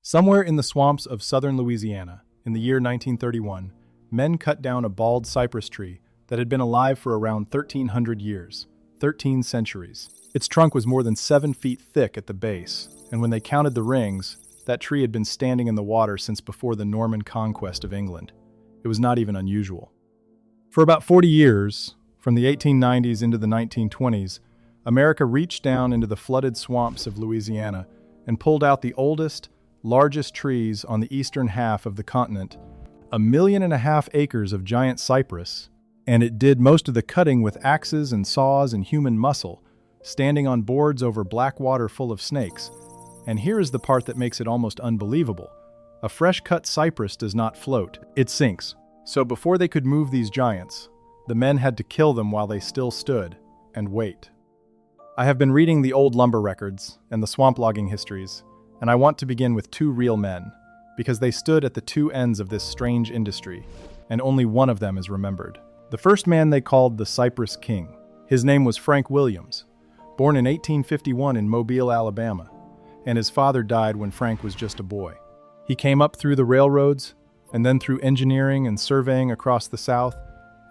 Somewhere in the swamps of southern Louisiana, in the year 1931, men cut down a bald cypress tree that had been alive for around 1,300 years, 13 centuries. Its trunk was more than 7 feet thick at the base, and when they counted the rings, that tree had been standing in the water since before the Norman conquest of England. It was not even unusual. For about 40 years, from the 1890s into the 1920s, America reached down into the flooded swamps of Louisiana and pulled out the oldest, largest trees on the eastern half of the continent, 1.5 million acres of giant cypress, and it did most of the cutting with axes and saws and human muscle, standing on boards over black water full of snakes. And here is the part that makes it almost unbelievable. A fresh-cut cypress does not float, it sinks. So before they could move these giants, the men had to kill them while they still stood, and wait. I have been reading the old lumber records and the swamp logging histories, and I want to begin with 2 real men, because they stood at the 2 ends of this strange industry, and only one of them is remembered. The first man they called the Cypress King. His name was Frank Williams, born in 1851 in Mobile, Alabama, and his father died when Frank was just a boy. He came up through the railroads, and then through engineering and surveying across the South,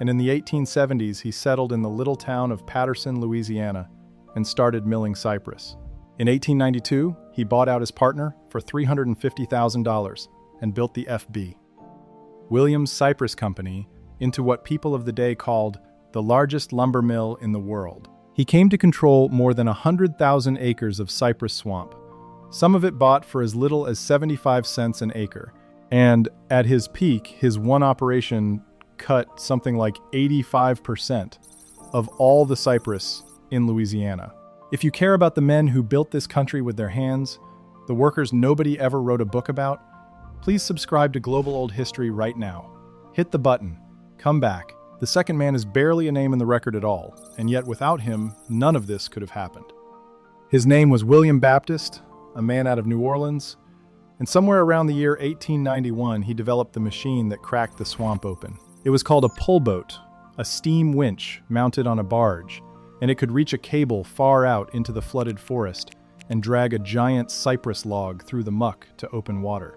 and in the 1870s he settled in the little town of Patterson, Louisiana, and started milling cypress. In 1892, he bought out his partner for $350,000 and built the F.B. Williams Cypress Company into what people of the day called the largest lumber mill in the world. He came to control more than 100,000 acres of cypress swamp, some of it bought for as little as 75 cents an acre, and at his peak, his one operation cut something like 85% of all the cypress in Louisiana. If you care about the men who built this country with their hands, the workers nobody ever wrote a book about, please subscribe to Global Old History right now. Hit the button. Come back. The second man is barely a name in the record at all, and yet without him, none of this could have happened. His name was William Baptist, a man out of New Orleans, and somewhere around the year 1891, he developed the machine that cracked the swamp open. It was called a pull boat, a steam winch mounted on a barge, and it could reach a cable far out into the flooded forest and drag a giant cypress log through the muck to open water.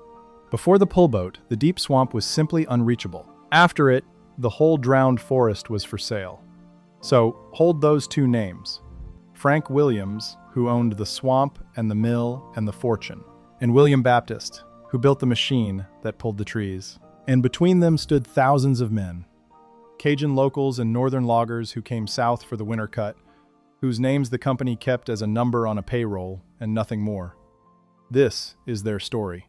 Before the pull boat, the deep swamp was simply unreachable. After it, the whole drowned forest was for sale. So hold those 2 names. Frank Williams, who owned the swamp and the mill and the fortune, and William Baptist, who built the machine that pulled the trees. And between them stood thousands of men, Cajun locals and northern loggers who came south for the winter cut, whose names the company kept as a number on a payroll and nothing more. This is their story.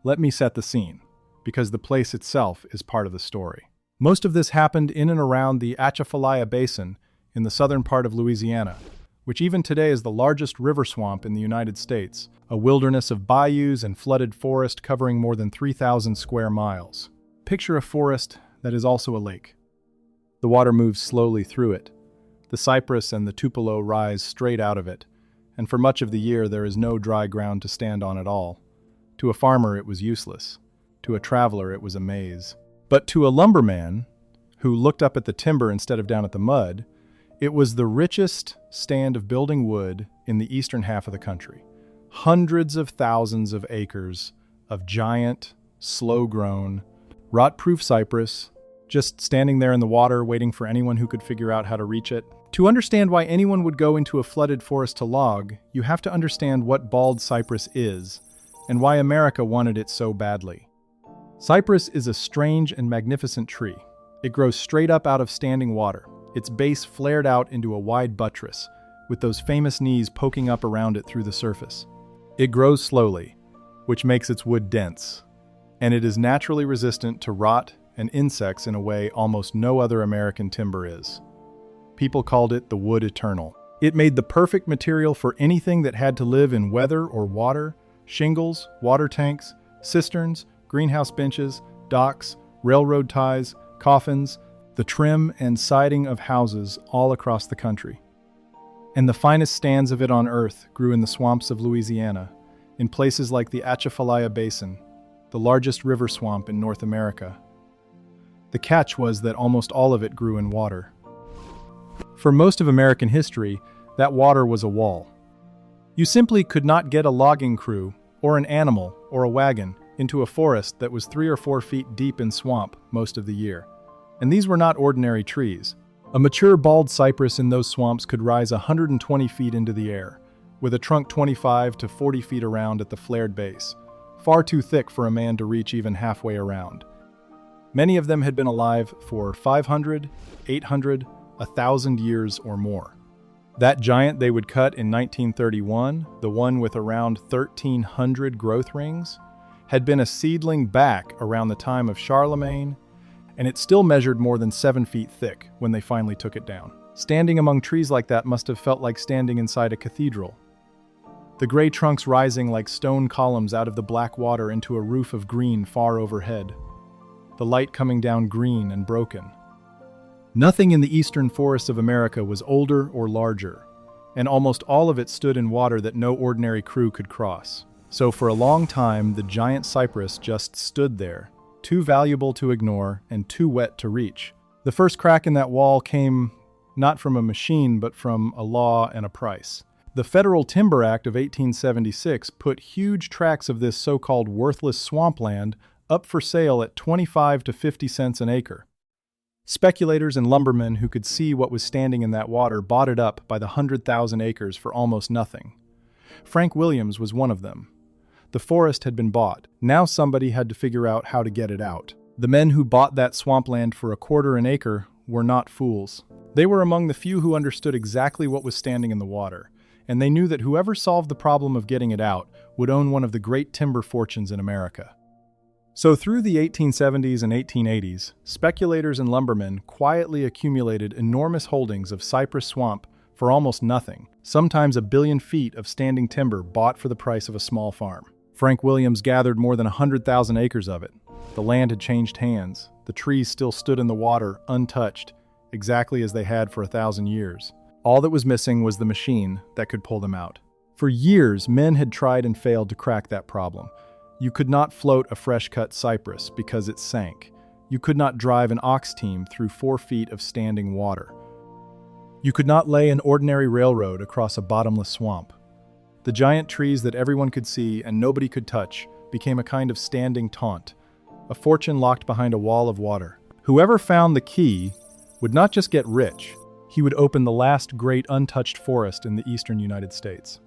Let me set the scene, because the place itself is part of the story. Most of this happened in and around the Atchafalaya Basin in the southern part of Louisiana, which even today is the largest river swamp in the United States, a wilderness of bayous and flooded forest covering more than 3,000 square miles. Picture a forest that is also a lake. The water moves slowly through it. The cypress and the tupelo rise straight out of it, and for much of the year there is no dry ground to stand on at all. To a farmer it was useless. To a traveler it was a maze. But to a lumberman, who looked up at the timber instead of down at the mud, it was the richest stand of building wood in the eastern half of the country. Hundreds of thousands of acres of giant, slow-grown, rot-proof cypress, just standing there in the water waiting for anyone who could figure out how to reach it. To understand why anyone would go into a flooded forest to log, you have to understand what bald cypress is, and why America wanted it so badly. Cypress is a strange and magnificent tree. It grows straight up out of standing water, its base flared out into a wide buttress, with those famous knees poking up around it through the surface. It grows slowly, which makes its wood dense, and it is naturally resistant to rot and insects in a way almost no other American timber is. People called it the wood eternal. It made the perfect material for anything that had to live in weather or water: shingles, water tanks, cisterns, greenhouse benches, docks, railroad ties, coffins, the trim and siding of houses all across the country. And the finest stands of it on earth grew in the swamps of Louisiana, in places like the Atchafalaya Basin, the largest river swamp in North America. The catch was that almost all of it grew in water. For most of American history, that water was a wall. You simply could not get a logging crew or an animal, or a wagon, into a forest that was 3 or 4 feet deep in swamp most of the year. And these were not ordinary trees. A mature bald cypress in those swamps could rise 120 feet into the air, with a trunk 25 to 40 feet around at the flared base, far too thick for a man to reach even halfway around. Many of them had been alive for 500, 800, 1,000 years or more. That giant they would cut in 1931, the one with around 1,300 growth rings, had been a seedling back around the time of Charlemagne, and it still measured more than 7 feet thick when they finally took it down. Standing among trees like that must have felt like standing inside a cathedral. The gray trunks rising like stone columns out of the black water into a roof of green far overhead. The light coming down green and broken. Nothing in the eastern forests of America was older or larger, and almost all of it stood in water that no ordinary crew could cross. So for a long time, the giant cypress just stood there, too valuable to ignore and too wet to reach. The first crack in that wall came not from a machine, but from a law and a price. The Federal Timber Act of 1876 put huge tracts of this so-called worthless swampland up for sale at 25 to 50 cents an acre. Speculators and lumbermen who could see what was standing in that water bought it up by the 100,000 acres for almost nothing. Frank Williams was one of them. The forest had been bought. Now somebody had to figure out how to get it out. The men who bought that swampland for $1/4 an acre were not fools. They were among the few who understood exactly what was standing in the water, and they knew that whoever solved the problem of getting it out would own one of the great timber fortunes in America. So through the 1870s and 1880s, speculators and lumbermen quietly accumulated enormous holdings of cypress swamp for almost nothing, sometimes 1 billion feet of standing timber bought for the price of a small farm. Frank Williams gathered more than 100,000 acres of it. The land had changed hands. The trees still stood in the water, untouched, exactly as they had for 1,000 years. All that was missing was the machine that could pull them out. For years, men had tried and failed to crack that problem. You could not float a fresh-cut cypress because it sank. You could not drive an ox team through 4 feet of standing water. You could not lay an ordinary railroad across a bottomless swamp. The giant trees that everyone could see and nobody could touch became a kind of standing taunt, a fortune locked behind a wall of water. Whoever found the key would not just get rich, he would open the last great untouched forest in the eastern United States.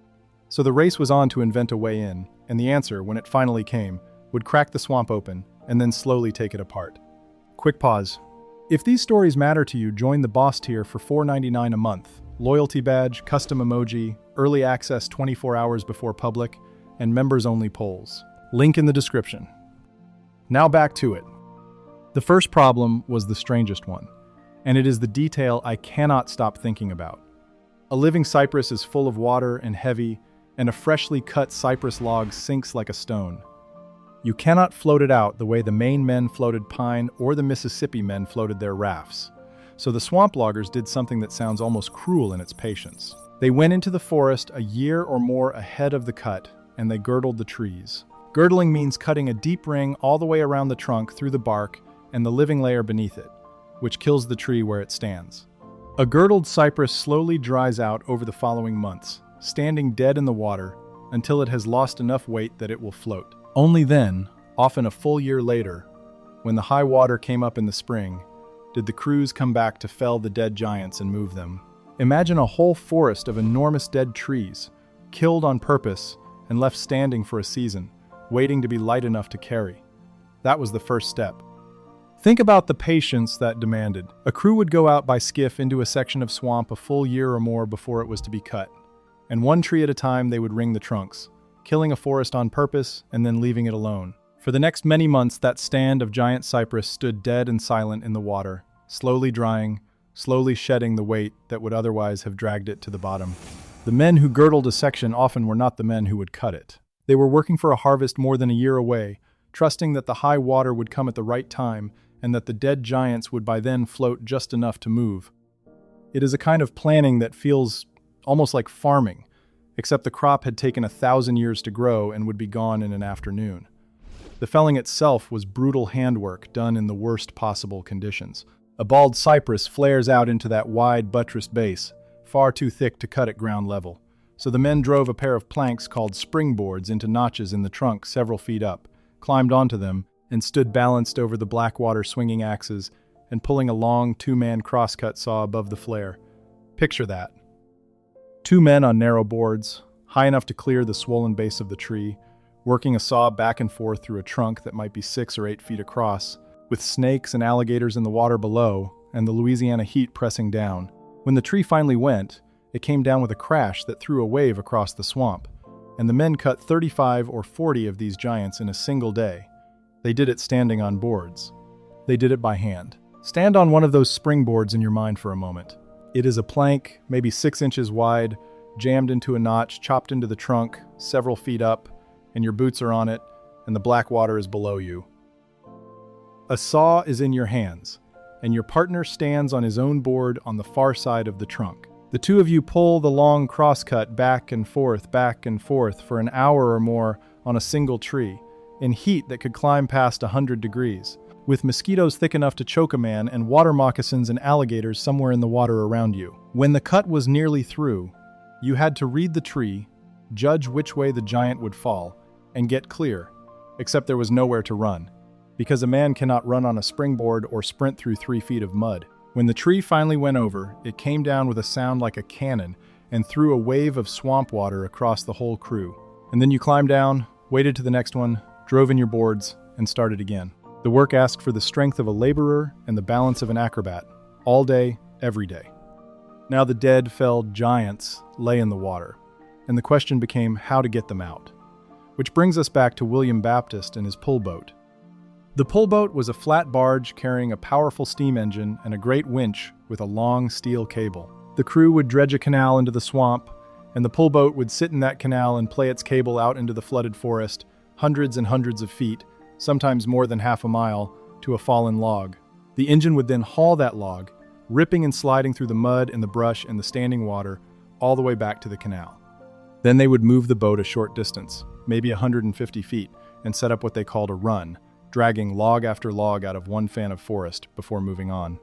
So the race was on to invent a way in, and the answer, when it finally came, would crack the swamp open and then slowly take it apart. Quick pause. If these stories matter to you, join the Boss tier for $4.99 a month. Loyalty badge, custom emoji, early access 24 hours before public, and members-only polls. Link in the description. Now back to it. The first problem was the strangest one, and it is the detail I cannot stop thinking about. A living cypress is full of water and heavy, and a freshly cut cypress log sinks like a stone. You cannot float it out the way the Maine men floated pine or the Mississippi men floated their rafts. So the swamp loggers did something that sounds almost cruel in its patience. They went into the forest a year or more ahead of the cut, and they girdled the trees. Girdling means cutting a deep ring all the way around the trunk through the bark and the living layer beneath it, which kills the tree where it stands. A girdled cypress slowly dries out over the following months, standing dead in the water until it has lost enough weight that it will float. Only then, often a full year later, when the high water came up in the spring, did the crews come back to fell the dead giants and move them. Imagine a whole forest of enormous dead trees, killed on purpose and left standing for a season, waiting to be light enough to carry. That was the first step. Think about the patience that demanded. A crew would go out by skiff into a section of swamp a full year or more before it was to be cut, and one tree at a time they would ring the trunks, killing a forest on purpose and then leaving it alone. For the next many months, that stand of giant cypress stood dead and silent in the water, slowly drying, slowly shedding the weight that would otherwise have dragged it to the bottom. The men who girdled a section often were not the men who would cut it. They were working for a harvest more than a year away, trusting that the high water would come at the right time and that the dead giants would by then float just enough to move. It is a kind of planning that feels almost like farming, except the crop had taken 1,000 years to grow and would be gone in an afternoon. The felling itself was brutal handwork done in the worst possible conditions. A bald cypress flares out into that wide, buttressed base, far too thick to cut at ground level. So the men drove a pair of planks called springboards into notches in the trunk several feet up, climbed onto them, and stood balanced over the Blackwater swinging axes and pulling a long two-man crosscut saw above the flare. Picture that. Two men on narrow boards, high enough to clear the swollen base of the tree, working a saw back and forth through a trunk that might be 6 or 8 feet across, with snakes and alligators in the water below and the Louisiana heat pressing down. When the tree finally went, it came down with a crash that threw a wave across the swamp, and the men cut 35 or 40 of these giants in a single day. They did it standing on boards. They did it by hand. Stand on one of those springboards in your mind for a moment. It is a plank, maybe 6 inches wide, jammed into a notch, chopped into the trunk, several feet up, and your boots are on it, and the Blackwater is below you. A saw is in your hands, and your partner stands on his own board on the far side of the trunk. The two of you pull the long crosscut back and forth for an hour or more on a single tree, in heat that could climb past 100 degrees, with mosquitoes thick enough to choke a man and water moccasins and alligators somewhere in the water around you. When the cut was nearly through, you had to read the tree, judge which way the giant would fall, and get clear, except there was nowhere to run, because a man cannot run on a springboard or sprint through 3 feet of mud. When the tree finally went over, it came down with a sound like a cannon and threw a wave of swamp water across the whole crew. And then you climbed down, waited to the next one, drove in your boards, and started again. The work asked for the strength of a laborer and the balance of an acrobat, all day, every day. Now the dead, felled giants lay in the water, and the question became how to get them out. Which brings us back to William Baptist and his pull boat. The pull boat was a flat barge carrying a powerful steam engine and a great winch with a long steel cable. The crew would dredge a canal into the swamp, and the pull boat would sit in that canal and play its cable out into the flooded forest, hundreds and hundreds of feet, sometimes more than half a mile, to a fallen log. The engine would then haul that log, ripping and sliding through the mud and the brush and the standing water, all the way back to the canal. Then they would move the boat a short distance, maybe 150 feet, and set up what they called a run, dragging log after log out of one fan of forest before moving on.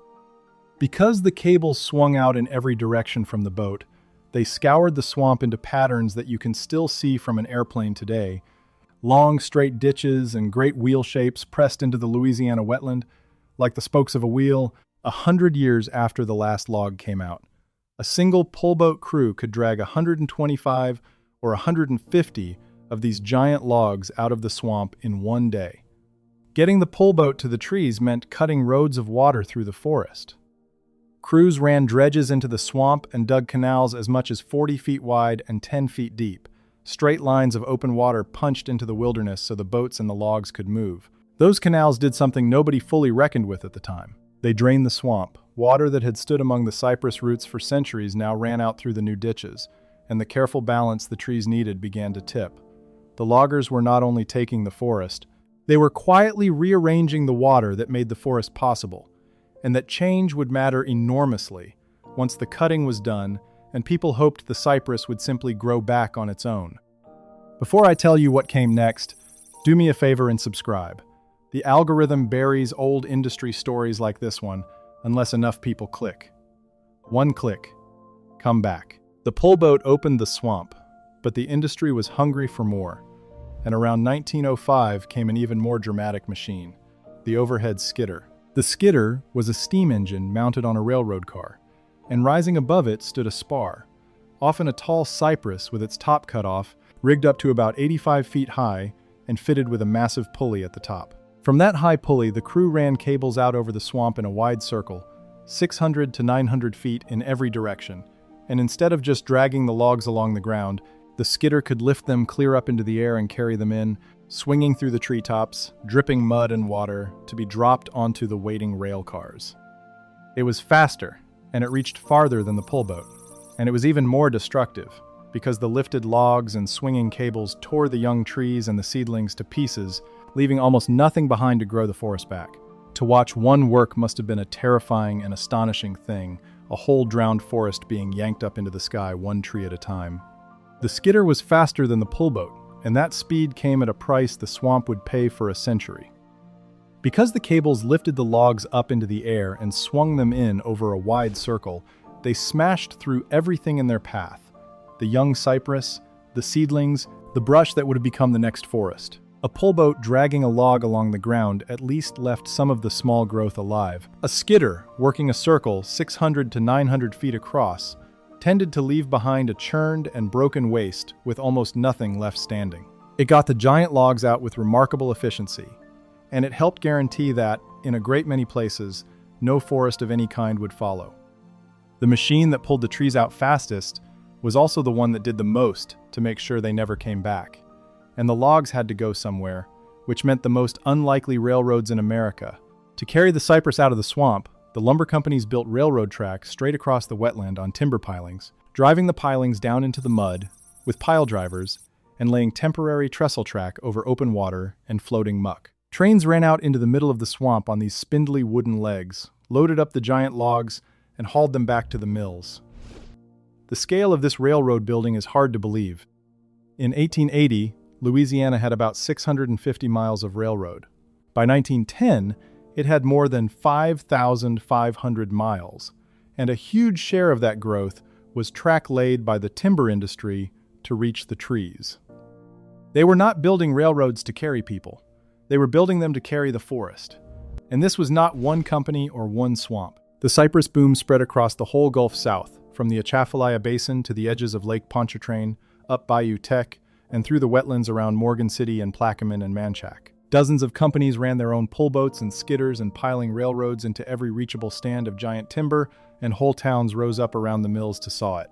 Because the cables swung out in every direction from the boat, they scoured the swamp into patterns that you can still see from an airplane today. Long, straight ditches and great wheel shapes pressed into the Louisiana wetland, like the spokes of a wheel, 100 years after the last log came out. A single pullboat crew could drag 125 or 150 of these giant logs out of the swamp in one day. Getting the pullboat to the trees meant cutting roads of water through the forest. Crews ran dredges into the swamp and dug canals as much as 40 feet wide and 10 feet deep. Straight lines of open water punched into the wilderness so the boats and the logs could move. Those canals did something nobody fully reckoned with at the time. They drained the swamp. Water that had stood among the cypress roots for centuries now ran out through the new ditches, and the careful balance the trees needed began to tip. The loggers were not only taking the forest, they were quietly rearranging the water that made the forest possible, and that change would matter enormously once the cutting was done and people hoped the cypress would simply grow back on its own. Before I tell you what came next, do me a favor and subscribe. The algorithm buries old industry stories like this one unless enough people click. One click. Come back. The pull boat opened the swamp, but the industry was hungry for more. And around 1905 came an even more dramatic machine, the overhead skidder. The skidder was a steam engine mounted on a railroad car, and rising above it stood a spar, often a tall cypress with its top cut off, rigged up to about 85 feet high and fitted with a massive pulley at the top. From that high pulley, the crew ran cables out over the swamp in a wide circle, 600 to 900 feet in every direction, and instead of just dragging the logs along the ground, the skidder could lift them clear up into the air and carry them in, swinging through the treetops, dripping mud and water, to be dropped onto the waiting rail cars. It was faster, and it reached farther than the pullboat, and it was even more destructive, because the lifted logs and swinging cables tore the young trees and the seedlings to pieces, leaving almost nothing behind to grow the forest back. To watch one work must have been a terrifying and astonishing thing, a whole drowned forest being yanked up into the sky one tree at a time. The skidder was faster than the pullboat, and that speed came at a price the swamp would pay for a century. Because the cables lifted the logs up into the air and swung them in over a wide circle, they smashed through everything in their path, the young cypress, the seedlings, the brush that would have become the next forest. A pullboat dragging a log along the ground at least left some of the small growth alive. A skidder, working a circle 600 to 900 feet across, tended to leave behind a churned and broken waste with almost nothing left standing. It got the giant logs out with remarkable efficiency, and it helped guarantee that, in a great many places, no forest of any kind would follow. The machine that pulled the trees out fastest was also the one that did the most to make sure they never came back. And the logs had to go somewhere, which meant the most unlikely railroads in America. To carry the cypress out of the swamp, the lumber companies built railroad tracks straight across the wetland on timber pilings, driving the pilings down into the mud with pile drivers and laying temporary trestle track over open water and floating muck. Trains ran out into the middle of the swamp on these spindly wooden legs, loaded up the giant logs, and hauled them back to the mills. The scale of this railroad building is hard to believe. In 1880, Louisiana had about 650 miles of railroad. By 1910, it had more than 5,500 miles, and a huge share of that growth was track laid by the timber industry to reach the trees. They were not building railroads to carry people. They were building them to carry the forest. And this was not one company or one swamp. The cypress boom spread across the whole Gulf South, from the Atchafalaya Basin to the edges of Lake Pontchartrain, up Bayou Teche, and through the wetlands around Morgan City and Plaquemine and Manchac. Dozens of companies ran their own pullboats and skidders and piling railroads into every reachable stand of giant timber, and whole towns rose up around the mills to saw it.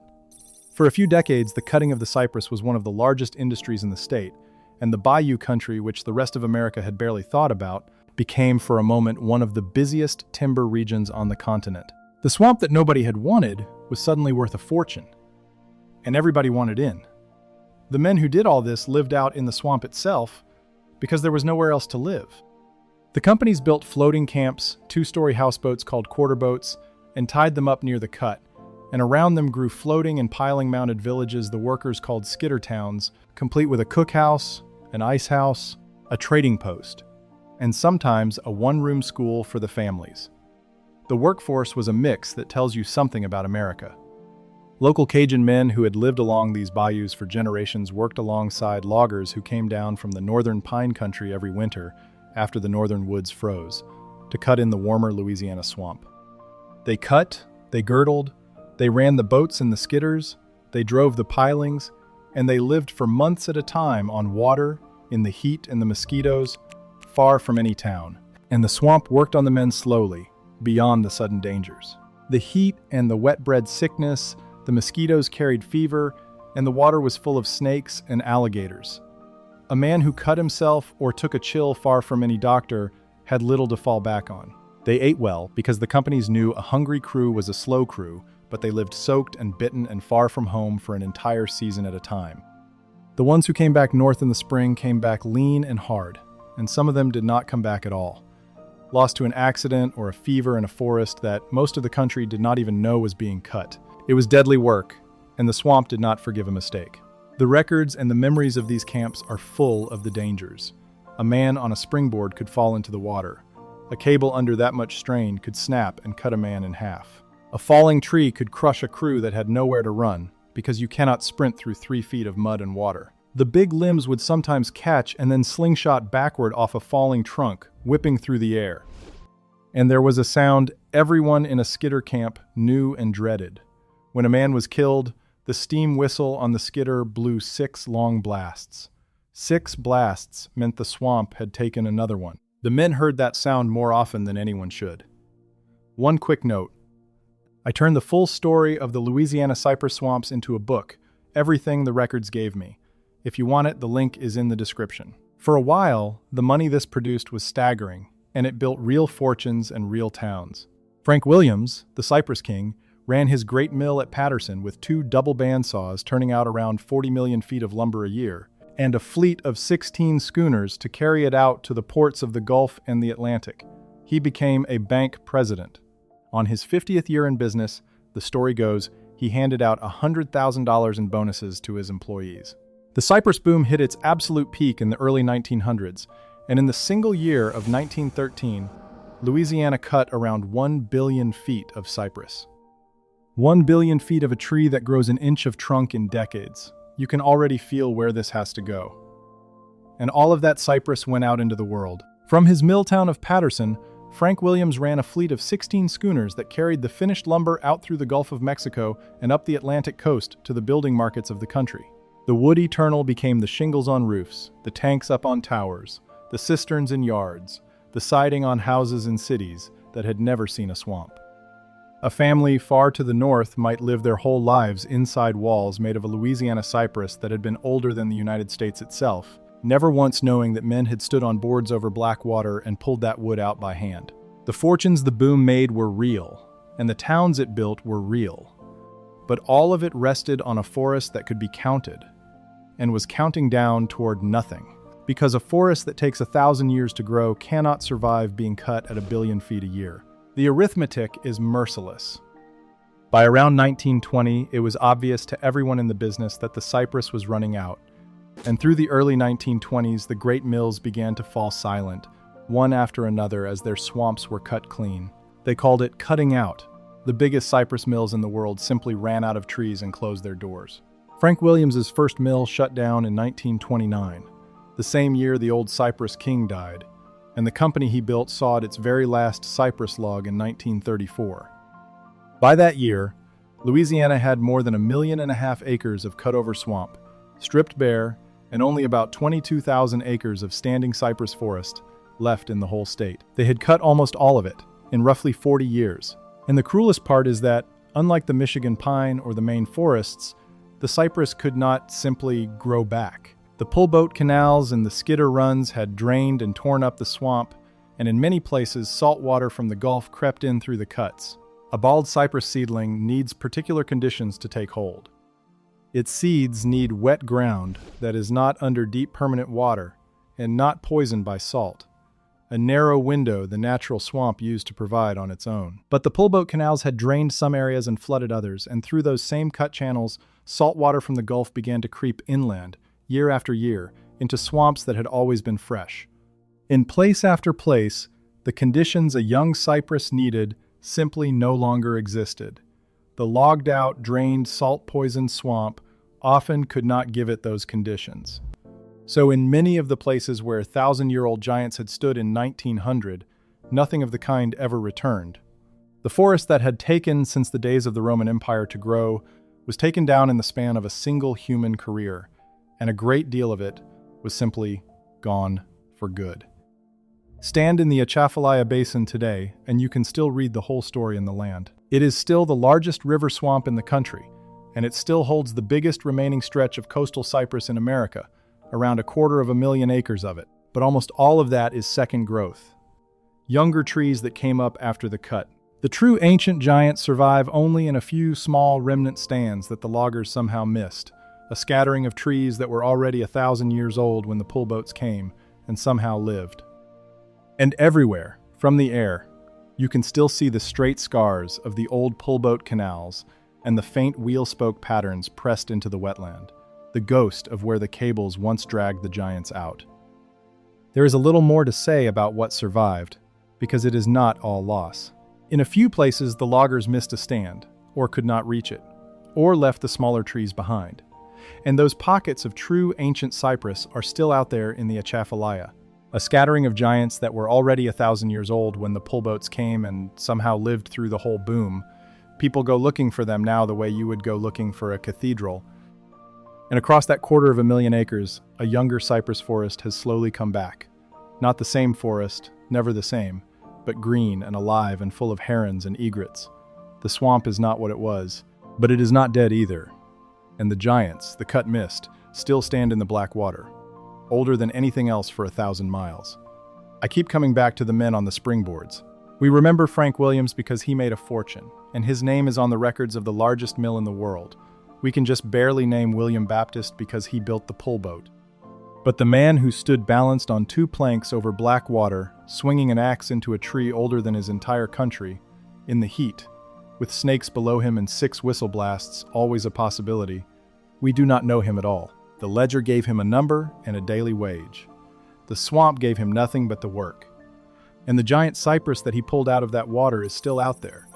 For a few decades, the cutting of the cypress was one of the largest industries in the state, and the bayou country, which the rest of America had barely thought about, became for a moment one of the busiest timber regions on the continent. The swamp that nobody had wanted was suddenly worth a fortune, and everybody wanted in. The men who did all this lived out in the swamp itself because there was nowhere else to live. The companies built floating camps, two-story houseboats called quarter boats, and tied them up near the cut, and around them grew floating and piling-mounted villages the workers called skidder towns, complete with a cookhouse, an ice house, a trading post, and sometimes a one-room school for the families. The workforce was a mix that tells you something about America. Local Cajun men who had lived along these bayous for generations worked alongside loggers who came down from the northern pine country every winter after the northern woods froze, to cut in the warmer Louisiana swamp. They cut, they girdled, they ran the boats and the skidders, they drove the pilings, and they lived for months at a time on water, in the heat and the mosquitoes, far from any town. And the swamp worked on the men slowly, beyond the sudden dangers. The heat and the wet-bred sickness, the mosquitoes carried fever, and the water was full of snakes and alligators. A man who cut himself or took a chill far from any doctor had little to fall back on. They ate well because the companies knew a hungry crew was a slow crew, but they lived soaked and bitten and far from home for an entire season at a time. The ones who came back north in the spring came back lean and hard, and some of them did not come back at all, lost to an accident or a fever in a forest that most of the country did not even know was being cut. It was deadly work, and the swamp did not forgive a mistake. The records and the memories of these camps are full of the dangers. A man on a springboard could fall into the water. A cable under that much strain could snap and cut a man in half. A falling tree could crush a crew that had nowhere to run, because you cannot sprint through 3 feet of mud and water. The big limbs would sometimes catch and then slingshot backward off a falling trunk, whipping through the air. And there was a sound everyone in a skidder camp knew and dreaded. When a man was killed, the steam whistle on the skidder blew 6 long blasts. 6 blasts meant the swamp had taken another one. The men heard that sound more often than anyone should. One quick note. I turned the full story of the Louisiana cypress swamps into a book, Everything the Records Gave Me. If you want it, the link is in the description. For a while, the money this produced was staggering, and it built real fortunes and real towns. Frank Williams, the Cypress King, ran his great mill at Patterson with 2 double bandsaws turning out around 40 million feet of lumber a year, and a fleet of 16 schooners to carry it out to the ports of the Gulf and the Atlantic. He became a bank president. On his 50th year in business, the story goes, he handed out $100,000 in bonuses to his employees. The cypress boom hit its absolute peak in the early 1900s, and in the single year of 1913, Louisiana cut around 1 billion feet of cypress. 1 billion feet of a tree that grows an inch of trunk in decades. You can already feel where this has to go. And all of that cypress went out into the world. From his mill town of Patterson, Frank Williams ran a fleet of 16 schooners that carried the finished lumber out through the Gulf of Mexico and up the Atlantic coast to the building markets of the country. The wood eternal became the shingles on roofs, the tanks up on towers, the cisterns in yards, the siding on houses in cities that had never seen a swamp. A family far to the north might live their whole lives inside walls made of a Louisiana cypress that had been older than the United States itself, never once knowing that men had stood on boards over black water and pulled that wood out by hand. The fortunes the boom made were real, and the towns it built were real. But all of it rested on a forest that could be counted, and was counting down toward nothing, because a forest that takes 1,000 years to grow cannot survive being cut at 1 billion feet a year. The arithmetic is merciless. By around 1920, it was obvious to everyone in the business that the cypress was running out, and through the early 1920s, the great mills began to fall silent, one after another as their swamps were cut clean. They called it cutting out. The biggest cypress mills in the world simply ran out of trees and closed their doors. Frank Williams's first mill shut down in 1929, the same year the old Cypress King died, and the company he built sawed its very last cypress log in 1934. By that year, Louisiana had more than 1.5 million acres of cut-over swamp, stripped bare, and only about 22,000 acres of standing cypress forest left in the whole state. They had cut almost all of it in roughly 40 years. And the cruelest part is that, unlike the Michigan pine or the Maine forests, the cypress could not simply grow back. The pullboat canals and the skidder runs had drained and torn up the swamp, and in many places salt water from the Gulf crept in through the cuts. A bald cypress seedling needs particular conditions to take hold. Its seeds need wet ground that is not under deep permanent water and not poisoned by salt, a narrow window the natural swamp used to provide on its own. But the pullboat canals had drained some areas and flooded others, and through those same cut channels, salt water from the Gulf began to creep inland, year after year, into swamps that had always been fresh. In place after place, the conditions a young cypress needed simply no longer existed. The logged-out, drained, salt-poisoned swamp often could not give it those conditions. So in many of the places where 1,000-year-old giants had stood in 1900, nothing of the kind ever returned. The forest that had taken since the days of the Roman Empire to grow was taken down in the span of a single human career, and a great deal of it was simply gone for good. Stand in the Atchafalaya Basin today, and you can still read the whole story in the land. It is still the largest river swamp in the country, and it still holds the biggest remaining stretch of coastal cypress in America, around 250,000 acres of it. But almost all of that is second growth. Younger trees that came up after the cut. The true ancient giants survive only in a few small remnant stands that the loggers somehow missed, a scattering of trees that were already 1,000 years old when the pullboats came and somehow lived. And everywhere, from the air, you can still see the straight scars of the old pullboat canals and the faint wheel-spoke patterns pressed into the wetland, the ghost of where the cables once dragged the giants out. There is a little more to say about what survived, because it is not all loss. In a few places, the loggers missed a stand, or could not reach it, or left the smaller trees behind. And those pockets of true ancient cypress are still out there in the Atchafalaya, a scattering of giants that were already 1,000 years old when the pullboats came and somehow lived through the whole boom. People go looking for them now the way you would go looking for a cathedral. And across that 250,000 acres, a younger cypress forest has slowly come back. Not the same forest, never the same, but green and alive and full of herons and egrets. The swamp is not what it was, but it is not dead either. And the giants, the cut mist, still stand in the black water, older than anything else for 1,000 miles. I keep coming back to the men on the springboards. We remember Frank Williams because he made a fortune, and his name is on the records of the largest mill in the world. We can just barely name William Baptist because he built the pullboat. But the man who stood balanced on 2 planks over black water, swinging an axe into a tree older than his entire country, in the heat, with snakes below him and 6 whistle blasts always a possibility, we do not know him at all. The ledger gave him a number and a daily wage. The swamp gave him nothing but the work. And the giant cypress that he pulled out of that water is still out there,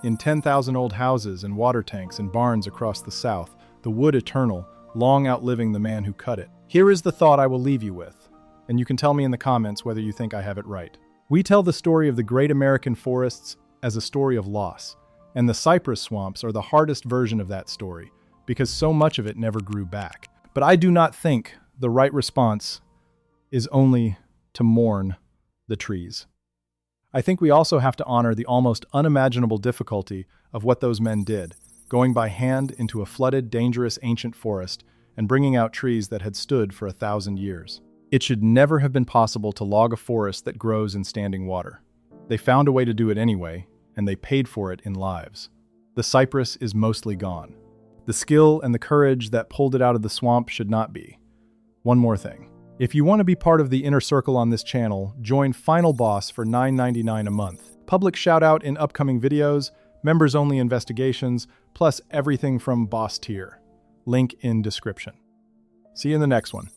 In 10,000 old houses and water tanks and barns across the South, the wood eternal, long outliving the man who cut it. Here is the thought I will leave you with, and you can tell me in the comments whether you think I have it right. We tell the story of the great American forests as a story of loss, and the cypress swamps are the hardest version of that story, because so much of it never grew back. But I do not think the right response is only to mourn the trees. I think we also have to honor the almost unimaginable difficulty of what those men did, going by hand into a flooded, dangerous ancient forest and bringing out trees that had stood for 1,000 years. It should never have been possible to log a forest that grows in standing water. They found a way to do it anyway, and they paid for it in lives. The cypress is mostly gone. The skill and the courage that pulled it out of the swamp should not be. One more thing. If you want to be part of the inner circle on this channel, join Final Boss for $9.99 a month. Public shout-out in upcoming videos, members-only investigations, plus everything from boss tier. Link in description. See you in the next one.